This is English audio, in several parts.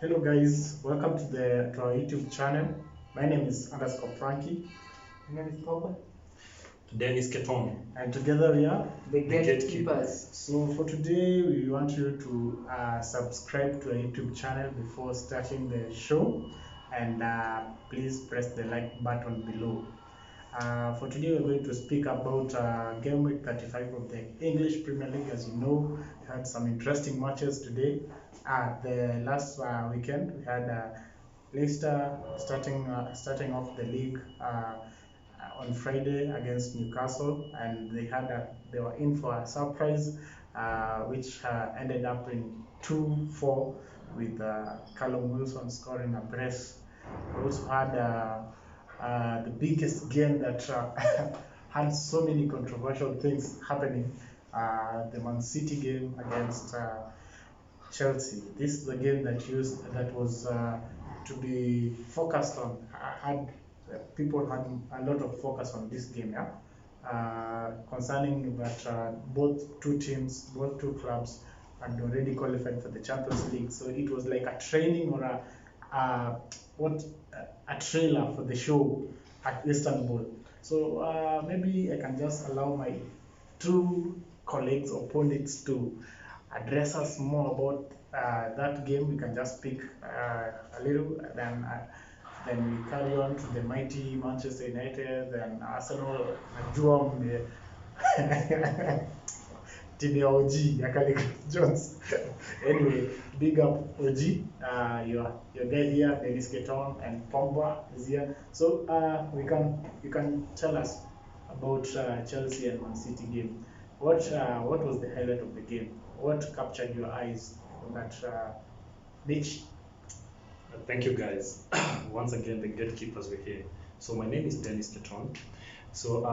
Hello guys, welcome to our YouTube channel. My name is underscore Frankie. My name is Papa. Dennis Keton. And together we are The Gatekeepers. So for today we want you to subscribe to our YouTube channel before starting the show, and please press the like button below. For today we're going to speak about game week 35 of the English Premier League. As you know, we had some interesting matches today. The last weekend we had Leicester starting off the league on Friday against Newcastle, and they were in for a surprise, which ended up in 2-4 with Callum Wilson scoring a brace. We also had the biggest game that had so many controversial things happening. The Man City game against Chelsea. This is the game that was to be focused on. People had a lot of focus on this game, yeah. Concerning that both two clubs had already qualified for the Champions League, so it was like a training or a trailer for the show at Istanbul. So maybe I can just allow my two colleagues, opponents, to address us more about that game. We can just speak a little, then we carry on to the mighty Manchester United, then Arsenal, najua timu ya OG ya Caleb Jones. Anyway, big up OG, your guy here, Dennis Keton, and Pogba is here. So you can tell us about Chelsea and Man City game. What was the highlight of the game? What captured your eyes on that beach? Thank you guys. Once again, the gatekeepers were here. So my name is Dennis Keton. So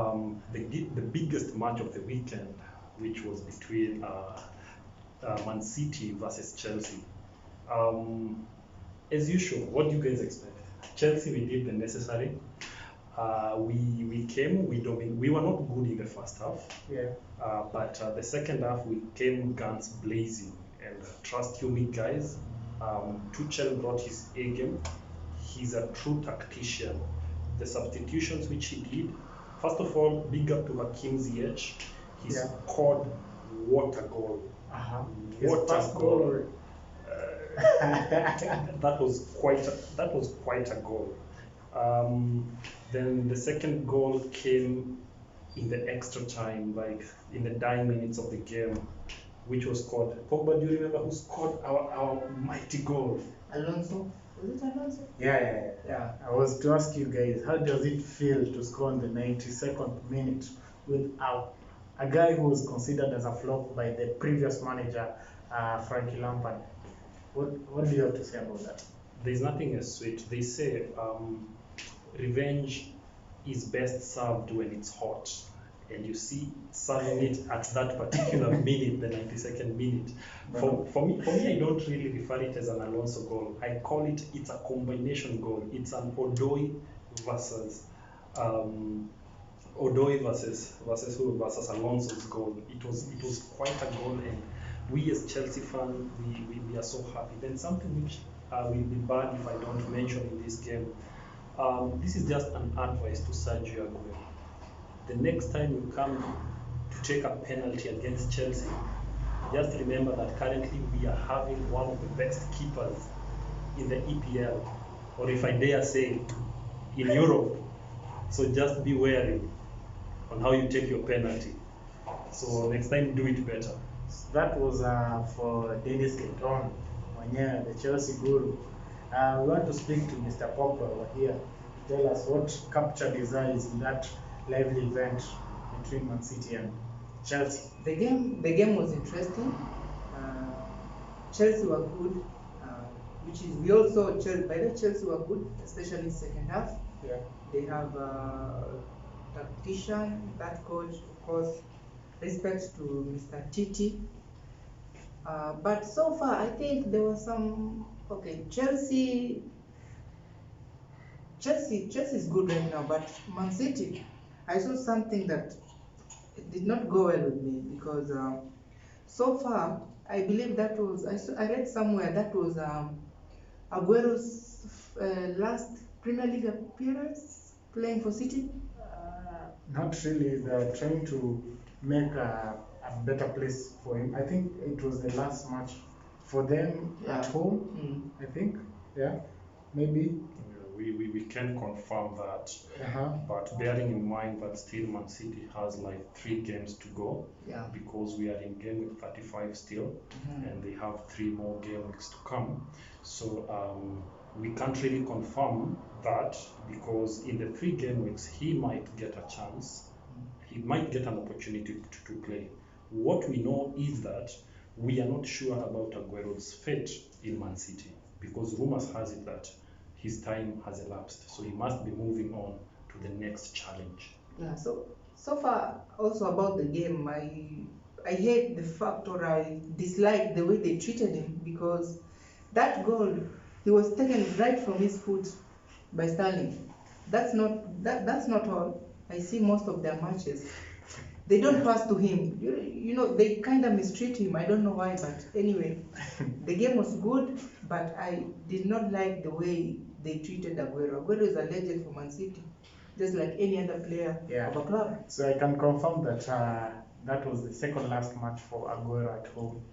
the biggest match of the weekend, which was between Man City versus Chelsea. As usual, what do you guys expect? Chelsea, we did the necessary. We were not good in the first half. Yeah. But the second half we came guns blazing, and trust you me guys, Tuchel brought his A game. He's a true tactician. The substitutions which he did, first of all, big up to Hakim Ziyech. He scored what a goal. What a goal. That was quite a goal. Then the second goal came in the extra time, like in the dying minutes of the game, which was scored. Pogba, do you remember who scored our mighty goal? Alonso? Was it Alonso? Yeah. I was to ask you guys, how does it feel to score in the 92nd minute with a guy who was considered as a flop by the previous manager, Frankie Lampard? What do you have to say about that? There's nothing as sweet. They say revenge is best served when it's hot, and you see serving it at that particular minute, the 92nd minute. For me, I don't really refer it as an Alonso goal. I call it's a combination goal. It's an Odoi versus versus Alonso's goal. It was quite a goal, and we as Chelsea fans, we are so happy. Then something which will be bad if I don't mention in this game. This is just an advice to Sergio Aguero. The next time you come to take a penalty against Chelsea, just remember that currently we are having one of the best keepers in the EPL, or if I dare say, in Europe. So just be wary on how you take your penalty. So next time, do it better. That was for Dennis Keton, the Chelsea guru. We want to speak to Mr. Pogba over here. Tell us what captured his eyes in that lively event between Man City and Chelsea. The game was interesting. Chelsea were good, we also Chelsea were good, especially second half. Yeah. They have a tactician, that coach, of course. Respect to Mr. Titi. But so far, I think there was some. Okay, Chelsea is good right now, but Man City, I saw something that it did not go well with me, because so far I believe that was I read somewhere that was Aguero's last Premier League appearance playing for City? Not really. They're trying to make a better place for him. I think it was the last match for them Yeah. at home. I think, yeah, maybe. We can confirm that, Uh-huh. but bearing in mind that still Man City has like 3 games to go, Yeah. because we are in game week 35 still, and they have 3 more game weeks to come. So we can't really confirm that, because in the 3 game weeks he might get a chance, he might get an opportunity to play. What we know is that we are not sure about Aguero's fate in Man City, because rumors has it that his time has elapsed, so he must be moving on to the next challenge. Yeah, so far also about the game, I hate the fact, or I dislike the way they treated him, because that goal, he was taken right from his foot by Sterling. That's not all. I see most of their matches, they don't pass to him. You know, they kind of mistreat him. I don't know why, but anyway, the game was good, but I did not like the way they treated Aguero. Aguero is a legend for Man City, just like any other player Yeah. of a club. So I can confirm that that was the second last match for Aguero at home.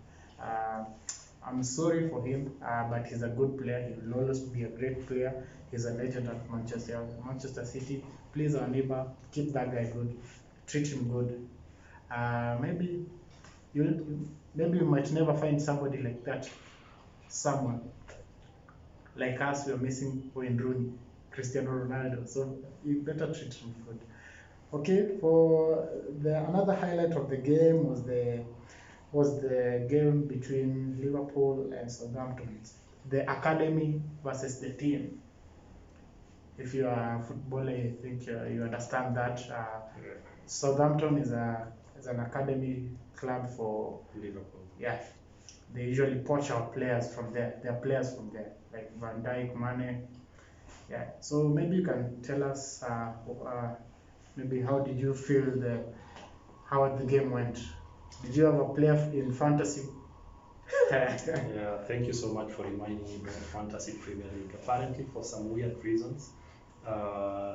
I'm sorry for him, but he's a good player. He will always be a great player. He's a legend at Manchester City. Please, our neighbor, keep that guy good. Treat him good. Maybe maybe you might never find somebody like that. Someone like us, we are missing Wayne Rooney, Cristiano Ronaldo. So you better treat him good. Okay, for another highlight of the game was the game between Liverpool and Southampton. The academy versus the team. If you are a footballer, I think you understand that. Southampton is an academy club for Liverpool. Yeah, they usually poach our players from there. They are players from there, like Van Dijk, Mane. Yeah, so maybe you can tell us maybe how did you feel how the game went? Did you have a player in fantasy? Yeah, thank you so much for reminding me about Fantasy Premier League. Apparently, for some weird reasons,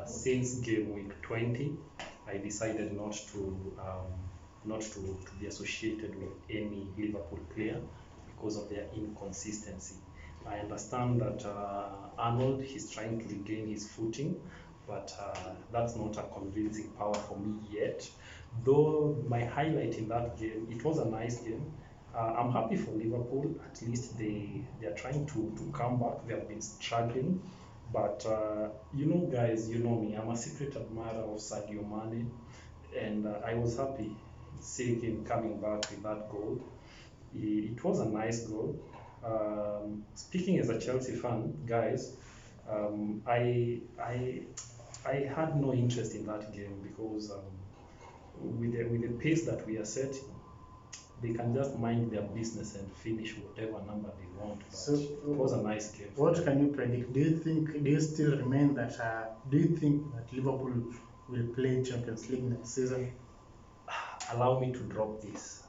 since game week 20, I decided not to be associated with any Liverpool player because of their inconsistency. I understand that Arnold is trying to regain his footing, but that's not a convincing power for me yet. Though my highlight in that game, it was a nice game. I'm happy for Liverpool. At least they are trying to come back. They have been struggling, but you know, guys, you know me. I'm a secret admirer of Sadio Mane, and I was happy seeing him coming back with that goal. It was a nice goal. Speaking as a Chelsea fan, guys, I had no interest in that game because with the pace that we are setting, they can just mind their business and finish whatever number they want. But So, it was a nice game. What can you predict? Do you still remain that? Do you think that Liverpool will play Champions League next season? Allow me to drop this.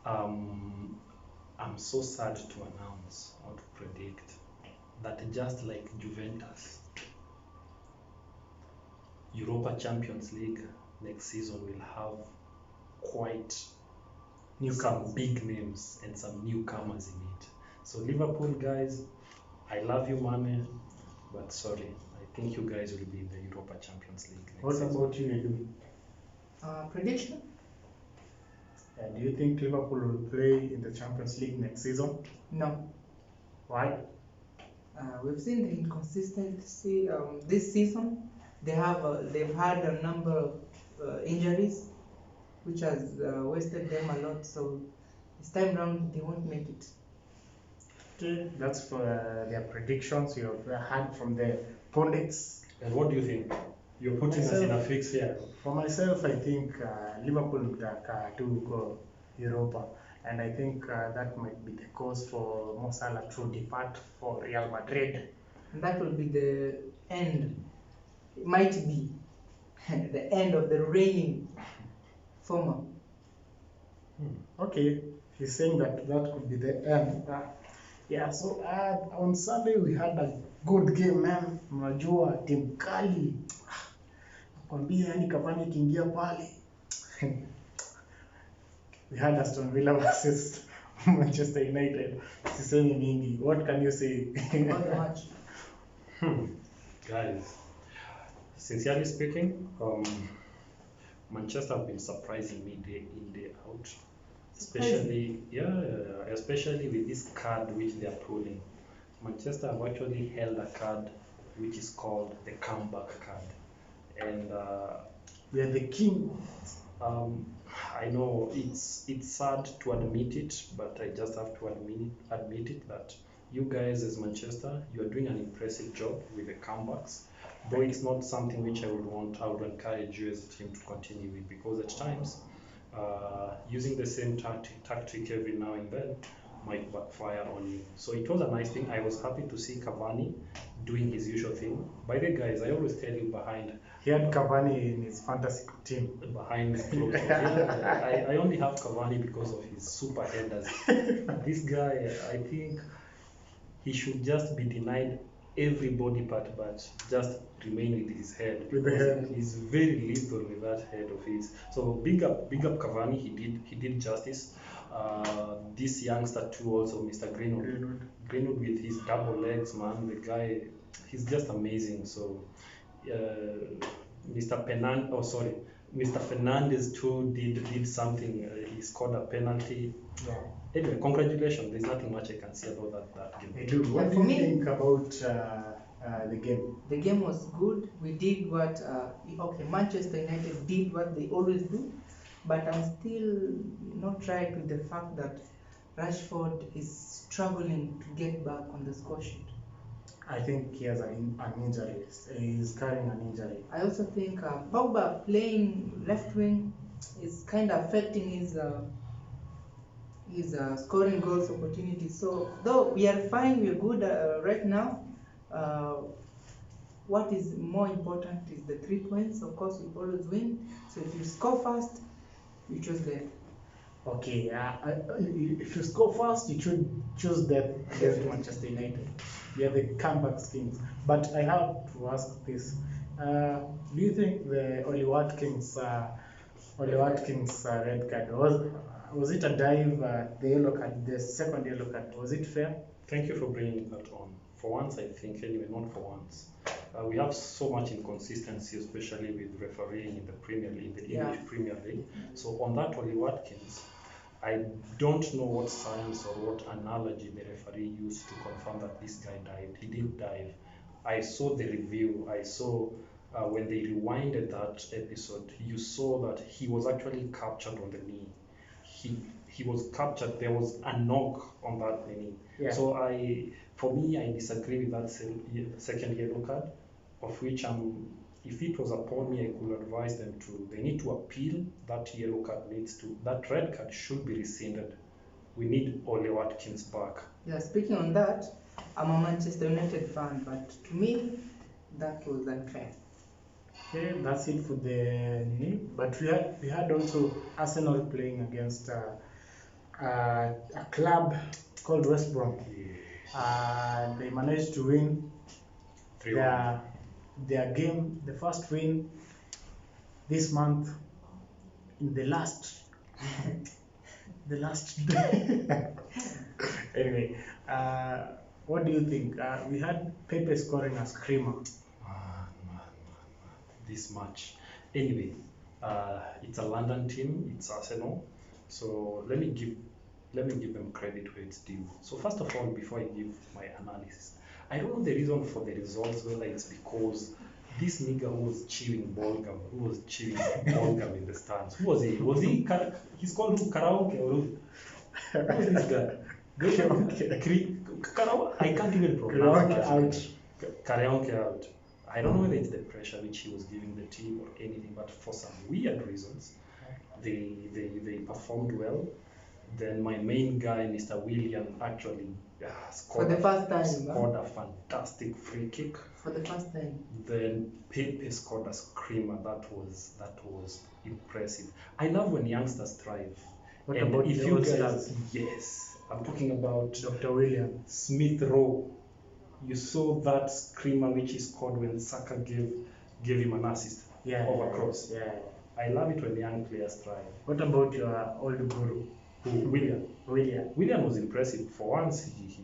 I'm so sad to announce or to predict that just like Juventus, Europa Champions League next season will have quite some big names and some newcomers in it. So Liverpool guys, I love you, Mane, but sorry, I think you guys will be in the Europa Champions League next What season. about you, Edu? Prediction? Do you think Liverpool will play in the Champions League next season? No. Why? We've seen the inconsistency this season. They've had a number of injuries, which has wasted them a lot. So this time round, they won't make it. Okay, that's for their predictions you have had from the pundits. And what do you think? You're putting us in a fix here. For myself, I think Liverpool would do go Europa, and I think that might be the cause for Mo Salah to depart for Real Madrid. And that will be the end. It might be the end of the reigning former. Okay, he's saying that could be the end. Yeah, so on Sunday we had a good game man. Unajua timu kali. Kwambia yani Cavani ikiingia pale. We had Aston Villa versus Manchester United. Sisemi mingi. What can you say? About the match. Guys, sincerely speaking, Manchester have been surprising me day in, day out. Especially, especially with this card which they are pulling. Manchester have actually held a card which is called the comeback card. And We are the king. um, I know it's sad to admit it, but I just have to admit it that you guys as Manchester, you are doing an impressive job with the comebacks. Though it's not something which I would encourage you as a team to continue with, because at times using the same tactic every now and then might backfire on you. So it was a nice thing. I was happy to see Cavani doing his usual thing. By the guys, I always tell you He had Cavani in his fantasy team. behind closed doors. Yeah, I only have Cavani because of his super headers. This guy, I think he should just be denied every body part, but just remain with his head, With the because head. he's very lethal with that head of his. So big up Cavani. He did justice. This youngster too, also Mr. Greenwood with his double legs, man. The guy, he's just amazing. So Mr. Fernandez too did something. He scored a penalty. Yeah. Anyway, congratulations. There's nothing much I can say about that game. Hey, dude, what Yeah, do for you me- think about the game? The game was good. We did what, Manchester United did what they always do, but I'm still not right with the fact that Rashford is struggling to get back on the score sheet. I think he has an injury. He's carrying an injury. I also think Pogba playing left wing is kind of affecting his scoring goals opportunities. So though we are fine, we are good right now. What is more important is the 3 points. Of course, we always win. So if you score fast, you choose death. Okay, if you score fast, you should choose death against Manchester United. We are the comeback kings. But I have to ask this: do you think the Oli Watkins red card was it a dive? The yellow card, the second yellow card, was it fair? Thank you for bringing that on. For once, I think, anyway, not for once. We have so much inconsistency, especially with refereeing in the Premier League, the English Premier League. So on that, Oli Watkins, I don't know what science or what analogy the referee used to confirm that this guy dived. He didn't dive. I saw the review. I saw when they rewinded that episode, you saw that he was actually captured on the knee. He was captured. There was a knock on that knee. Yeah. So for me, I disagree with that second yellow card, of which if it was upon me, I could advise them they need to appeal that yellow card. That red card should be rescinded. We need Ole Watkins back. Yeah, speaking on that, I'm a Manchester United fan, but to me, that was unfair. Okay, that's it for the but we had also Arsenal playing against a club called West Brom. They managed to win 3-1. their game, the first win this month in the last day. Anyway, what do you think? We had Pepe scoring a screamer. Man. This match. Anyway, it's a London team. It's Arsenal. So let me give them credit where it's due. So first of all, before I give my analysis, I don't know the reason for the results, whether it's because this nigga who was cheering Bolgam in the stands. Who was he? He's called who? Karaoke or who? Who was this guy? Karaoke. I can't even pronounce that. Karaoke out. I don't know whether it's the pressure which he was giving the team or anything, but for some weird reasons, they performed well. Then my main guy, Mr. William, actually scored For the first time, scored a fantastic free kick. For the first time. Then Pepe scored a screamer. That was impressive. I love when youngsters thrive. What And about if the you All guys, Stars? yes, I'm talking about Dr. William. Smith Rowe. You saw that screamer which he scored when Saka gave him an assist over cross. Yeah. I love it when young players try. What about your old guru? William. William was impressive. For once, he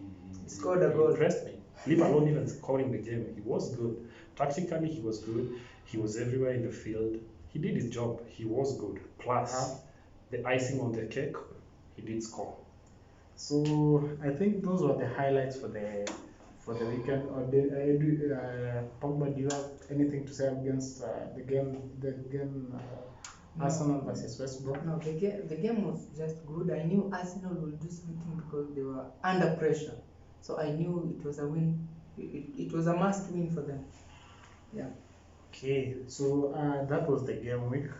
scored a goal. Impressed me. Leave alone even scoring the game. He was good. Tactically, he was good. He was everywhere in the field. He did his job. He was good. Plus, the icing on the cake, he did score. So I think those were the highlights for the weekend. Or Pogba, do you have anything to say against the game? Arsenal versus West Brom? No, the game was just good. I knew Arsenal would do something because they were under pressure. So I knew it was a win. It was a must win for them. Yeah. Okay, so that was the game week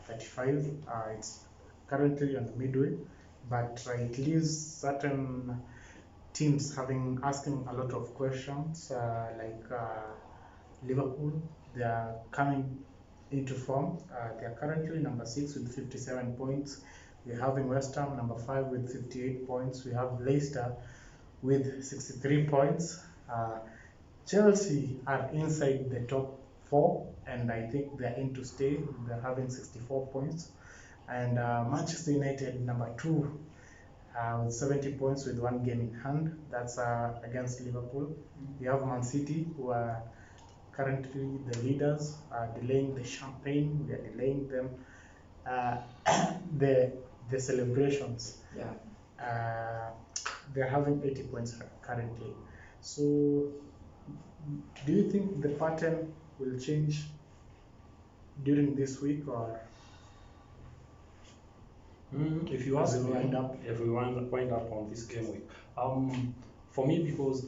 35. It's currently on the midway, but it leaves certain teams asking a lot of questions, like Liverpool. They are coming into form. They are currently number 6 with 57 points. We're having West Ham number 5 with 58 points. We have Leicester with 63 points. Chelsea are inside the top 4, and I think they're in to stay. They're having 64 points. And Manchester United number 2 with 70 points with 1 game in hand. That's against Liverpool. We have Man City, who are currently the leaders, delaying the champagne. We are delaying them the celebrations. Yeah. They're having 80 points currently. So, do you think the pattern will change during this week, or if you ask me, if we wind up on this game week, for me, because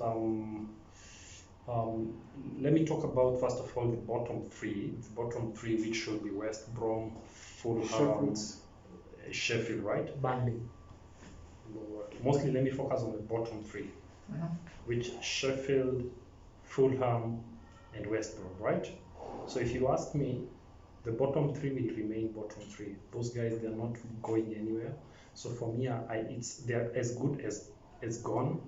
let me talk about first of all the bottom three. The bottom three, which should be West Brom, Fulham, Sheffield, right? Burnley. Mostly, let me focus on the bottom three, which Sheffield, Fulham, and West Brom, right? So if you ask me, the bottom three will remain bottom three. Those guys, they're not going anywhere. So for me, they're as good as gone.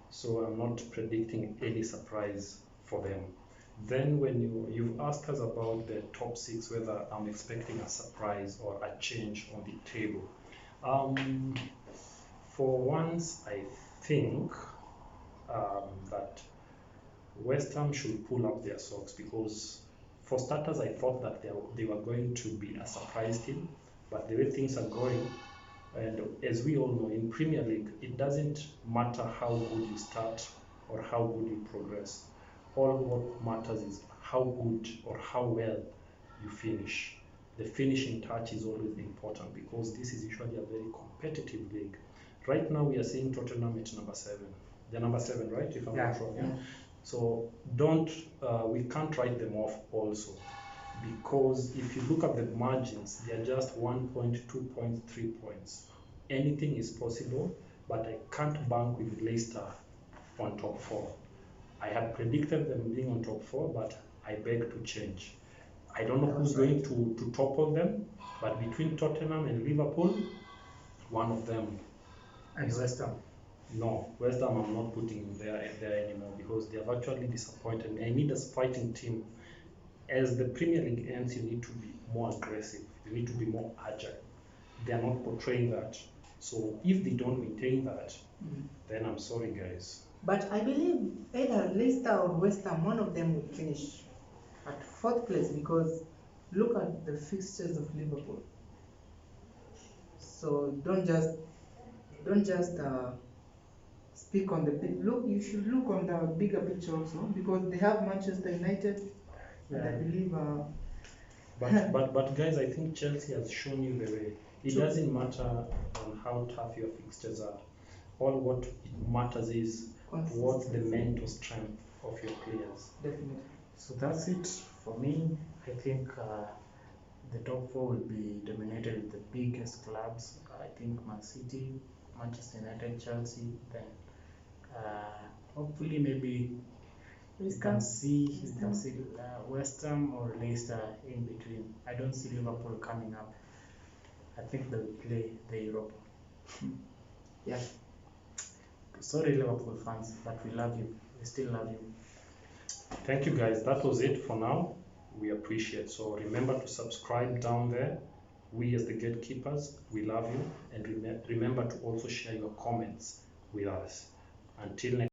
So I'm not predicting any surprise for them. Then when you've asked us about the top 6, whether I'm expecting a surprise or a change on the table. For once, I think that West Ham should pull up their socks, because for starters, I thought that they were going to be a surprise team, but the way things are going, and as we all know, in Premier League, it doesn't matter how good you start or how good you progress. All what matters is how good or how well you finish. The finishing touch is always important, because this is usually a very competitive league. Right now, we are seeing Tottenham at number 7. They're number 7, right? If I'm not wrong. Yeah? So we can't write them off also, because if you look at the margins, they are just 1 point, 2 points, 3 points. Anything is possible, but I can't bank with Leicester on top 4. I had predicted them being on top 4, but I beg to change. I don't know who's going to topple them, but between Tottenham and Liverpool, one of them. And West Ham? No, West Ham I'm not putting there anymore, because they have actually disappointed me. I need a fighting team. As the Premier League ends, you need to be more aggressive. You need to be more agile. They are not portraying that. So if they don't maintain that, then I'm sorry, guys. But I believe either Leicester or West Ham, one of them will finish at 4th place, because look at the fixtures of Liverpool. So don't just speak on the look. You should look on the bigger picture also, because they have Manchester United, and I believe. But guys, I think Chelsea has shown you the way. It doesn't matter on how tough your fixtures are. All what it matters is what's the mental strength of your players. Definitely. So that's it for me. I think the top 4 will be dominated with the biggest clubs. I think Man City, Manchester United, Chelsea. Then hopefully maybe you can see West Ham or Leicester in between. I don't see Liverpool coming up. I think they'll play the Europa. Yeah. Sorry, Liverpool fans, but we love you. We still love you. Thank you guys. That was it for now. We appreciate. So remember to subscribe down there. We as the gatekeepers, we love you. And remember to also share your comments with us. Until next